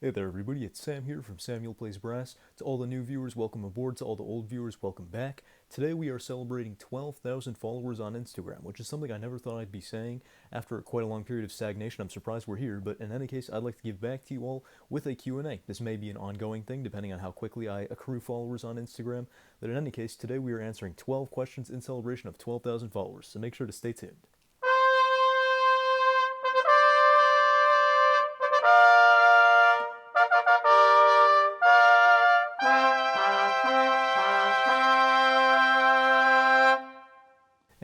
Hey there, everybody. It's Sam here from Samuel Plays Brass. To all the new viewers, welcome aboard. To all the old viewers, welcome back. Today we are celebrating 12,000 followers on Instagram, which is something I never thought I'd be saying. After quite a long period of stagnation, I'm surprised we're here, but in any case, I'd like to give back to you all with a Q&A. This may be an ongoing thing, depending on how quickly I accrue followers on Instagram, but in any case, today we are answering 12 questions in celebration of 12,000 followers, so make sure to stay tuned.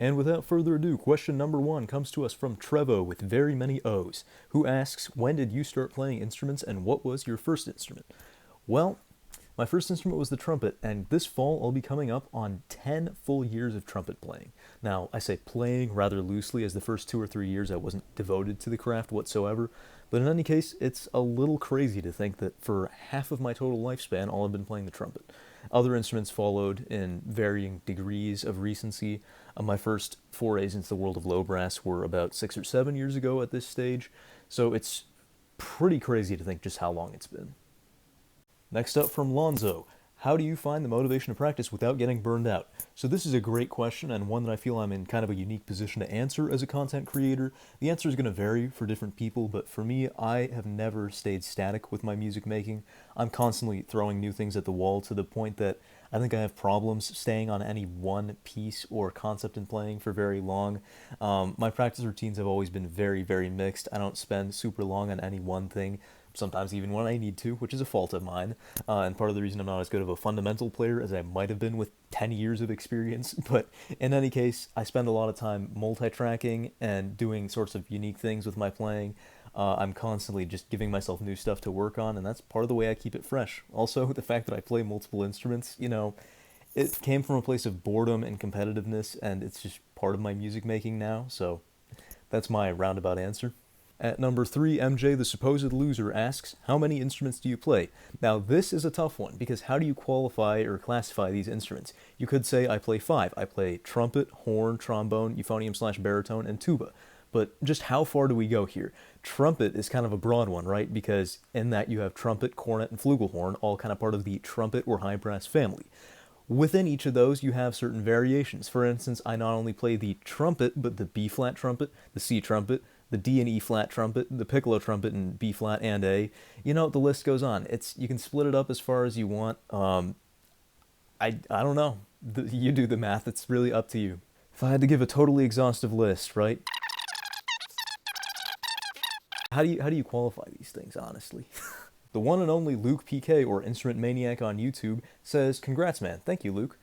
And without further ado, question number one comes to us from Trevo with very many O's, who asks, when did you start playing instruments and what was your first instrument? Well, my first instrument was the trumpet, and this fall I'll be coming up on 10 full years of trumpet playing. Now, I say playing rather loosely, as the first 2 or 3 years I wasn't devoted to the craft whatsoever, but in any case, it's a little crazy to think that for half of my total lifespan, all I've been playing the trumpet. Other instruments followed in varying degrees of recency. My first forays into the world of low brass were about 6 or 7 years ago at this stage, so it's pretty crazy to think just how long it's been. Next up from Lonzo, how do you find the motivation to practice without getting burned out? So this is a great question, and one that I feel I'm in kind of a unique position to answer as a content creator. The answer is going to vary for different people, but for me, I have never stayed static with my music making. I'm constantly throwing new things at the wall to the point that I think I have problems staying on any one piece or concept in playing for very long. My practice routines have always been very, very mixed. I don't spend super long on any one thing, sometimes even when I need to, which is a fault of mine, and part of the reason I'm not as good of a fundamental player as I might have been with 10 years of experience. But in any case, I spend a lot of time multi-tracking and doing sorts of unique things with my playing. I'm constantly just giving myself new stuff to work on, and that's part of the way I keep it fresh. Also, the fact that I play multiple instruments, it came from a place of boredom and competitiveness, and it's just part of my music making now, so that's my roundabout answer. At number 3, MJ, the supposed loser, asks, how many instruments do you play? Now, this is a tough one, because how do you qualify or classify these instruments? You could say I play 5. I play trumpet, horn, trombone, euphonium/baritone, and tuba. But just how far do we go here? Trumpet is kind of a broad one, right? Because in that you have trumpet, cornet, and flugelhorn, all kind of part of the trumpet or high brass family. Within each of those, you have certain variations. For instance, I not only play the trumpet, but the B-flat trumpet, the C trumpet, the D and E flat trumpet, the piccolo trumpet in B flat and A. The list goes on. You can split it up as far as you want. I don't know. You do the math. It's really up to you. If I had to give a totally exhaustive list, right? How do you qualify these things, honestly? The one and only Luke PK, or Instrument Maniac on YouTube, says, congrats, man. Thank you, Luke.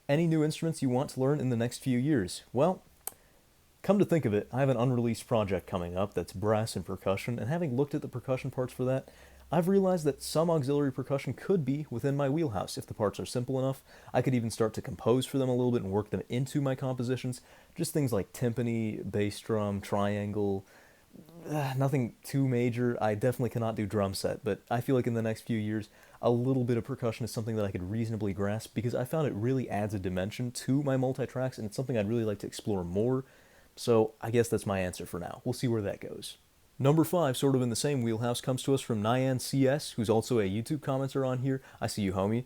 Any new instruments you want to learn in the next few years? Well, come to think of it, I have an unreleased project coming up that's brass and percussion, and having looked at the percussion parts for that, I've realized that some auxiliary percussion could be within my wheelhouse if the parts are simple enough. I could even start to compose for them a little bit and work them into my compositions. Just things like timpani, bass drum, triangle, nothing too major. I definitely cannot do drum set, but I feel like in the next few years, a little bit of percussion is something that I could reasonably grasp because I found it really adds a dimension to my multi-tracks, and it's something I'd really like to explore more. So I guess that's my answer for now. We'll see where that goes. Number 5, sort of in the same wheelhouse, comes to us from Nyan CS, who's also a YouTube commenter on here. I see you, homie.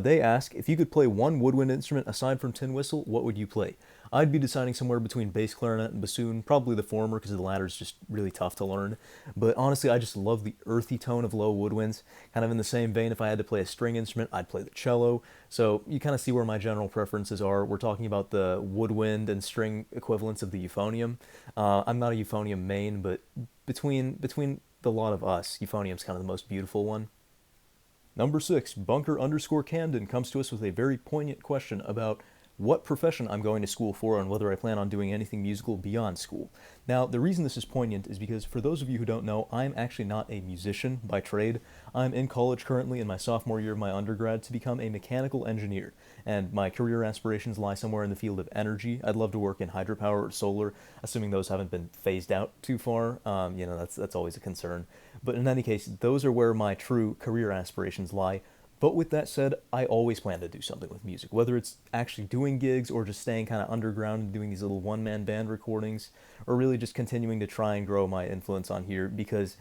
They ask, if you could play one woodwind instrument aside from tin whistle, what would you play? I'd be deciding somewhere between bass clarinet and bassoon, probably the former because the latter is just really tough to learn. But honestly, I just love the earthy tone of low woodwinds. Kind of in the same vein, if I had to play a string instrument, I'd play the cello. So you kind of see where my general preferences are. We're talking about the woodwind and string equivalents of the euphonium. I'm not a euphonium main, but between the lot of us, euphonium's kind of the most beautiful one. Number 6, Bunker_Camden comes to us with a very poignant question about what profession I'm going to school for and whether I plan on doing anything musical beyond school. Now, the reason this is poignant is because for those of you who don't know, I'm actually not a musician by trade. I'm in college currently in my sophomore year of my undergrad to become a mechanical engineer, and my career aspirations lie somewhere in the field of energy. I'd love to work in hydropower or solar, assuming those haven't been phased out too far. That's always a concern. But in any case, those are where my true career aspirations lie. But with that said, I always plan to do something with music, whether it's actually doing gigs or just staying kind of underground and doing these little one-man band recordings, or really just continuing to try and grow my influence on here, because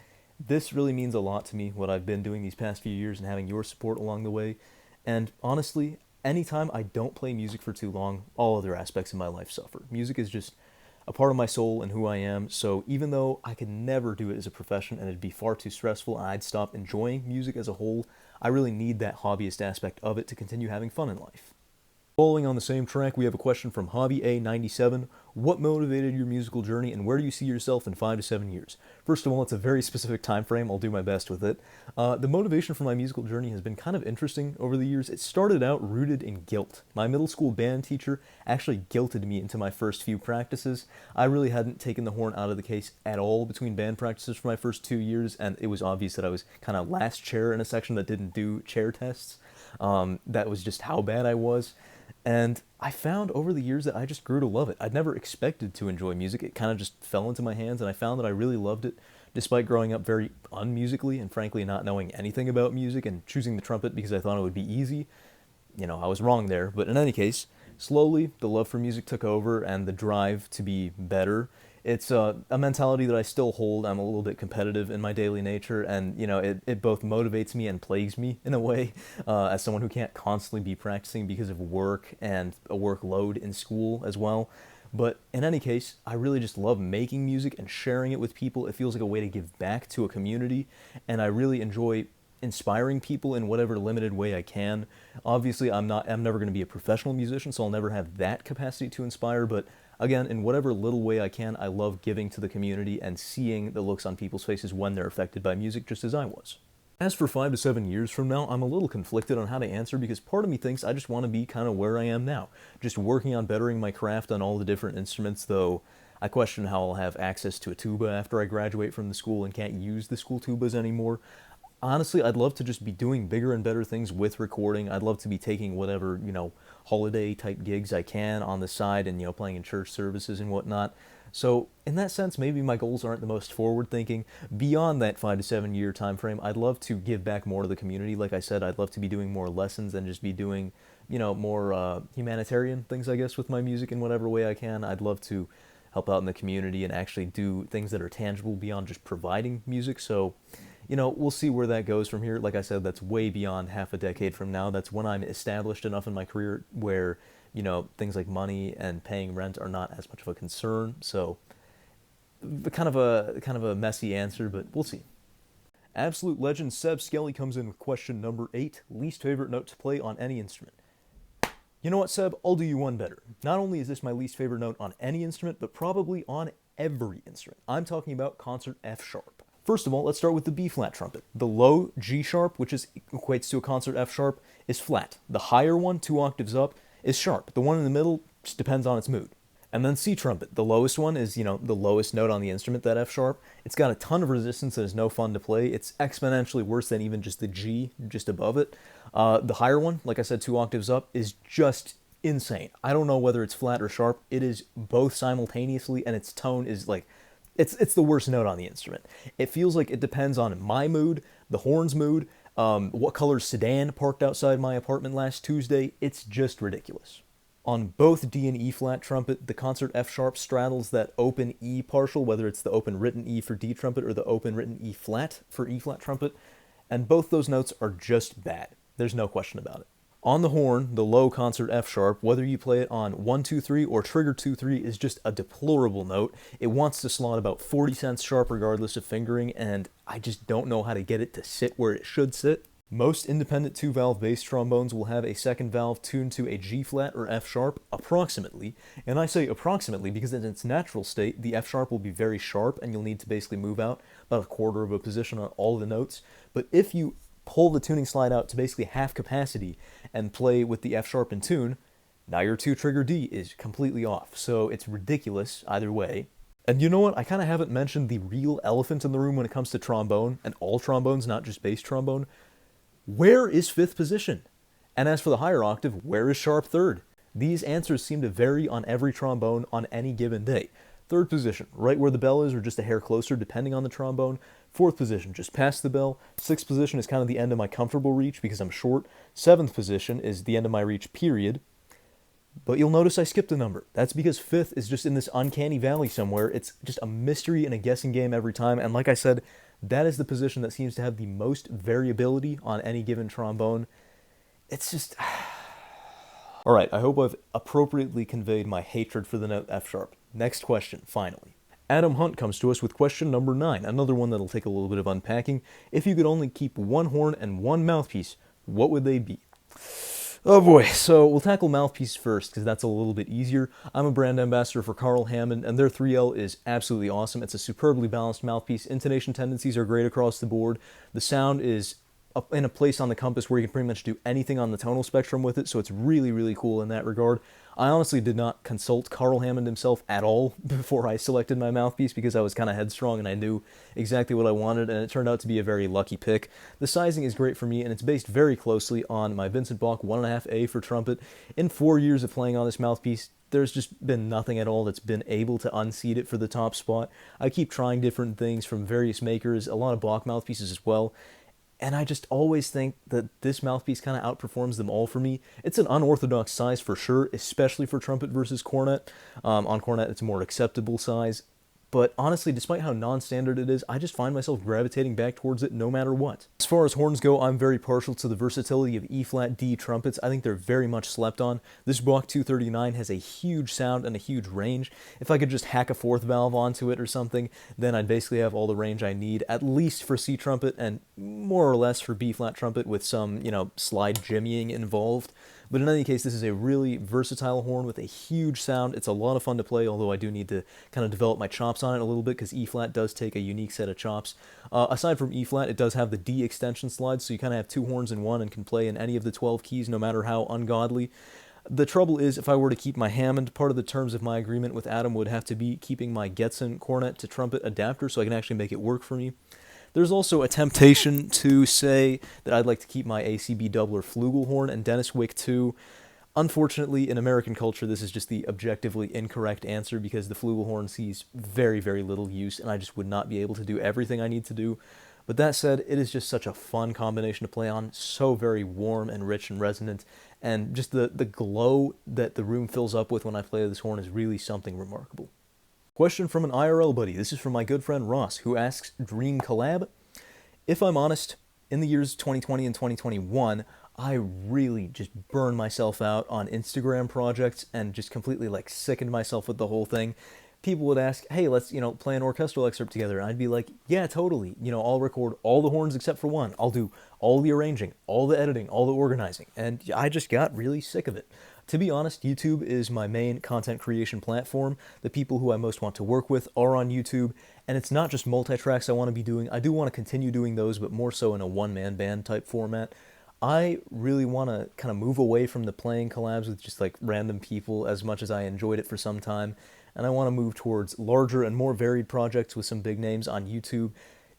This really means a lot to me, what I've been doing these past few years and having your support along the way. And honestly, anytime I don't play music for too long, all other aspects of my life suffer. Music is just a part of my soul and who I am, so even though I could never do it as a profession and it'd be far too stressful and I'd stop enjoying music as a whole, I really need that hobbyist aspect of it to continue having fun in life. Following on the same track, we have a question from Hobby A97. What motivated your musical journey, and where do you see yourself in 5 to 7 years? First of all, it's a very specific time frame. I'll do my best with it. The motivation for my musical journey has been kind of interesting over the years. It started out rooted in guilt. My middle school band teacher actually guilted me into my first few practices. I really hadn't taken the horn out of the case at all between band practices for my first 2 years, and it was obvious that I was kind of last chair in a section that didn't do chair tests. That was just how bad I was. And I found over the years that I just grew to love it. I'd never expected to enjoy music. It kind of just fell into my hands, and I found that I really loved it, despite growing up very unmusically and frankly not knowing anything about music and choosing the trumpet because I thought it would be easy. I was wrong there. But in any case, slowly the love for music took over and the drive to be better. It's a mentality that I still hold. I'm a little bit competitive in my daily nature, and it both motivates me and plagues me in a way, as someone who can't constantly be practicing because of work and a workload in school as well. But in any case, I really just love making music and sharing it with people. It feels like a way to give back to a community, and I really enjoy inspiring people in whatever limited way I can. Obviously, I'm never going to be a professional musician, so I'll never have that capacity to inspire, but again, in whatever little way I can, I love giving to the community and seeing the looks on people's faces when they're affected by music, just as I was. As for 5 to 7 years from now, I'm a little conflicted on how to answer because part of me thinks I just want to be kind of where I am now, just working on bettering my craft on all the different instruments, though I question how I'll have access to a tuba after I graduate from the school and can't use the school tubas anymore. Honestly, I'd love to just be doing bigger and better things with recording. I'd love to be taking whatever, holiday type gigs I can on the side and, playing in church services and whatnot. So in that sense, maybe my goals aren't the most forward thinking. Beyond that 5 to 7 year time frame, I'd love to give back more to the community. Like I said, I'd love to be doing more lessons and just be doing, more humanitarian things, I guess, with my music in whatever way I can. I'd love to help out in the community and actually do things that are tangible beyond just providing music. So we'll see where that goes from here. Like I said, that's way beyond half a decade from now. That's when I'm established enough in my career where, things like money and paying rent are not as much of a concern. So, kind of a messy answer, but we'll see. Absolute legend Seb Skelly comes in with question number 8, least favorite note to play on any instrument. You know what, Seb? I'll do you one better. Not only is this my least favorite note on any instrument, but probably on every instrument. I'm talking about concert F sharp. First of all, let's start with the B-flat trumpet. The low G sharp, which equates to a concert F sharp, is flat. The higher one, 2 octaves up, is sharp. The one in the middle just depends on its mood. And then C trumpet. The lowest one is, the lowest note on the instrument, that F sharp. It's got a ton of resistance that is no fun to play. It's exponentially worse than even just the G just above it. The higher one, like I said, 2 octaves up, is just insane. I don't know whether it's flat or sharp. It is both simultaneously, and its tone is like, it's the worst note on the instrument. It feels like it depends on my mood, the horn's mood, what color sedan parked outside my apartment last Tuesday. It's just ridiculous. On both D and E flat trumpet, the concert F sharp straddles that open E partial, whether it's the open written E for D trumpet or the open written E flat for E flat trumpet, and both those notes are just bad. There's no question about it. On the horn, the low concert F sharp, whether you play it on 1-2-3 or trigger 2-3, is just a deplorable note. It wants to slot about 40 cents sharp regardless of fingering, and I just don't know how to get it to sit where it should sit. Most independent 2-valve bass trombones will have a second valve tuned to a G flat or F sharp, approximately. And I say approximately because in its natural state, the F sharp will be very sharp and you'll need to basically move out about a quarter of a position on all the notes. But if you pull the tuning slide out to basically half capacity and play with the F sharp in tune, now your 2 trigger D is completely off. So it's ridiculous either way. And you know what? I kind of haven't mentioned the real elephant in the room when it comes to trombone, and all trombones, not just bass trombone. Where is 5th position? And as for the higher octave, where is sharp 3rd? These answers seem to vary on every trombone on any given day. 3rd position, right where the bell is or just a hair closer depending on the trombone. 4th position, just past the bell. 6th position is kind of the end of my comfortable reach because I'm short. 7th position is the end of my reach, period. But you'll notice I skipped a number. That's because 5th is just in this uncanny valley somewhere. It's just a mystery and a guessing game every time. And like I said, that is the position that seems to have the most variability on any given trombone. It's just... Alright, I hope I've appropriately conveyed my hatred for the note F sharp. Next question, finally. Adam Hunt comes to us with question number 9, another one that'll take a little bit of unpacking. If you could only keep one horn and one mouthpiece, what would they be? Oh boy, so we'll tackle mouthpiece first, because that's a little bit easier. I'm a brand ambassador for Carl Hammond, and their 3L is absolutely awesome. It's a superbly balanced mouthpiece. Intonation tendencies are great across the board. The sound is in a place on the compass where you can pretty much do anything on the tonal spectrum with it, so it's really, really cool in that regard. I honestly did not consult Carl Hammond himself at all before I selected my mouthpiece because I was kind of headstrong and I knew exactly what I wanted, and it turned out to be a very lucky pick. The sizing is great for me, and it's based very closely on my Vincent Bach 1.5A for trumpet. In 4 years of playing on this mouthpiece, there's just been nothing at all that's been able to unseat it for the top spot. I keep trying different things from various makers, a lot of Bach mouthpieces as well, and I just always think that this mouthpiece kind of outperforms them all for me. It's an unorthodox size for sure, especially for trumpet versus cornet. On cornet, it's a more acceptable size. But honestly, despite how non-standard it is, I just find myself gravitating back towards it no matter what. As far as horns go, I'm very partial to the versatility of E-flat D trumpets. I think they're very much slept on. This Bach 239 has a huge sound and a huge range. If I could just hack a fourth valve onto it or something, then I'd basically have all the range I need, at least for C trumpet and more or less for B-flat trumpet with some, slide jimmying involved. But in any case, this is a really versatile horn with a huge sound. It's a lot of fun to play, although I do need to kind of develop my chops on it a little bit because E-flat does take a unique set of chops. Aside from E-flat, it does have the D extension slide, so you kind of have two horns in one and can play in any of the 12 keys, no matter how ungodly. The trouble is, if I were to keep my Hammond, part of the terms of my agreement with Adam would have to be keeping my Getzen cornet to trumpet adapter so I can actually make it work for me. There's also a temptation to say that I'd like to keep my ACB doubler flugelhorn and Dennis Wick too. Unfortunately, in American culture, this is just the objectively incorrect answer because the flugelhorn sees very, very little use, and I just would not be able to do everything I need to do. But that said, it is just such a fun combination to play on, so very warm and rich and resonant, and just the glow that the room fills up with when I play this horn is really something remarkable. Question from an IRL buddy. This is from my good friend Ross, who asks, Dream collab? If I'm honest, in the years 2020 and 2021, I really just burned myself out on Instagram projects and just completely sickened myself with the whole thing. People would ask, hey, let's, play an orchestral excerpt together. And I'd be like, yeah, totally. I'll record all the horns except for one. I'll do all the arranging, all the editing, all the organizing. And I just got really sick of it. To be honest, YouTube is my main content creation platform. The people who I most want to work with are on YouTube, and it's not just multi-tracks I want to be doing. I do want to continue doing those, but more so in a one-man band type format. I really want to kind of move away from the playing collabs with just random people as much as I enjoyed it for some time, and I want to move towards larger and more varied projects with some big names on YouTube.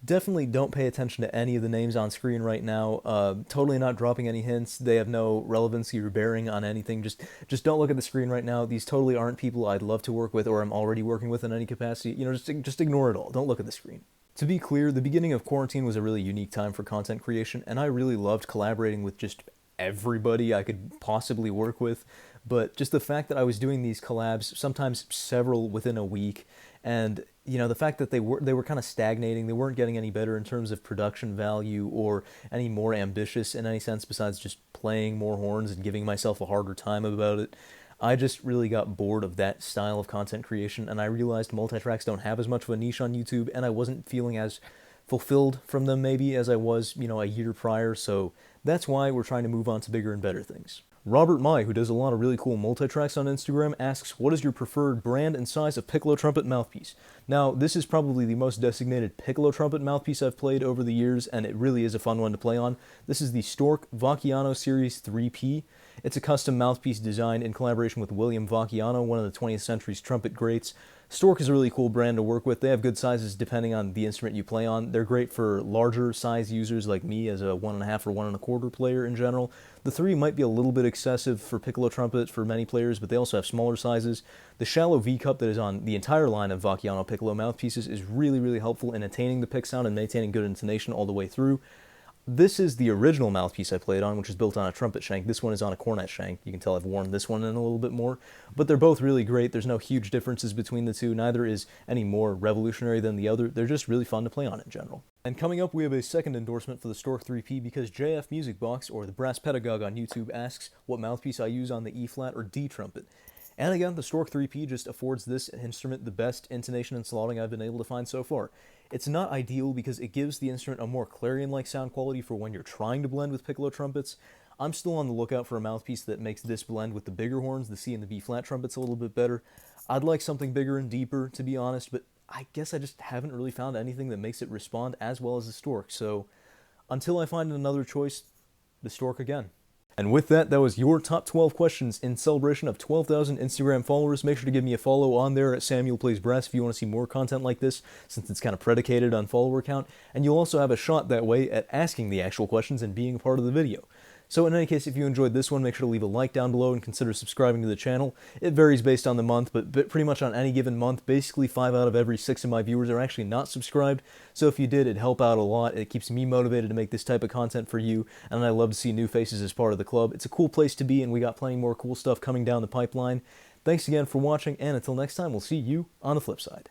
Definitely don't pay attention to any of the names on screen right now. Totally not dropping any hints. They have no relevancy or bearing on anything. Just don't look at the screen right now. These totally aren't people I'd love to work with or I'm already working with in any capacity. Just ignore it all. Don't look at the screen. To be clear, the beginning of quarantine was a really unique time for content creation, and I really loved collaborating with just everybody I could possibly work with. But just the fact that I was doing these collabs, sometimes several within a week, and the fact that they were kind of stagnating, they weren't getting any better in terms of production value or any more ambitious in any sense besides just playing more horns and giving myself a harder time about it. I just really got bored of that style of content creation, and I realized multi-tracks don't have as much of a niche on YouTube, and I wasn't feeling as fulfilled from them maybe as I was, a year prior, so that's why we're trying to move on to bigger and better things. Robert Mai, who does a lot of really cool multi-tracks on Instagram, asks, what is your preferred brand and size of piccolo trumpet mouthpiece? Now, this is probably the most designated piccolo trumpet mouthpiece I've played over the years, and it really is a fun one to play on. This is the Stork Vacchiano Series 3P. It's a custom mouthpiece designed in collaboration with William Vacchiano, one of the 20th century's trumpet greats. Stork is a really cool brand to work with. They have good sizes depending on the instrument you play on. They're great for larger size users like me as a 1.5 or 1.25 player in general. The 3 might be a little bit excessive for piccolo trumpet for many players, but they also have smaller sizes. The shallow V-cup that is on the entire line of Vacchiano piccolo mouthpieces is really, really helpful in attaining the pick sound and maintaining good intonation all the way through. This is the original mouthpiece I played on, which is built on a trumpet shank. This one is on a cornet shank. You can tell I've worn this one in a little bit more. But they're both really great. There's no huge differences between the two. Neither is any more revolutionary than the other. They're just really fun to play on in general. And coming up, we have a second endorsement for the Stork 3P because JF Music Box, or the Brass Pedagogue on YouTube, asks what mouthpiece I use on the E-flat or D trumpet. And again, the Stork 3P just affords this instrument the best intonation and slotting I've been able to find so far. It's not ideal because it gives the instrument a more clarion-like sound quality for when you're trying to blend with piccolo trumpets. I'm still on the lookout for a mouthpiece that makes this blend with the bigger horns, the C and the B flat trumpets, a little bit better. I'd like something bigger and deeper, to be honest, but I guess I just haven't really found anything that makes it respond as well as the Stork, so until I find another choice, the Stork again. And with that, that was your top 12 questions in celebration of 12,000 Instagram followers. Make sure to give me a follow on there at Samuel Plays Brass if you want to see more content like this, since it's kind of predicated on follower count. And you'll also have a shot that way at asking the actual questions and being a part of the video. So in any case, if you enjoyed this one, make sure to leave a like down below and consider subscribing to the channel. It varies based on the month, but pretty much on any given month, basically 5 out of every 6 of my viewers are actually not subscribed. So if you did, it'd help out a lot. It keeps me motivated to make this type of content for you, and I love to see new faces as part of the club. It's a cool place to be, and we got plenty more cool stuff coming down the pipeline. Thanks again for watching, and until next time, we'll see you on the flip side.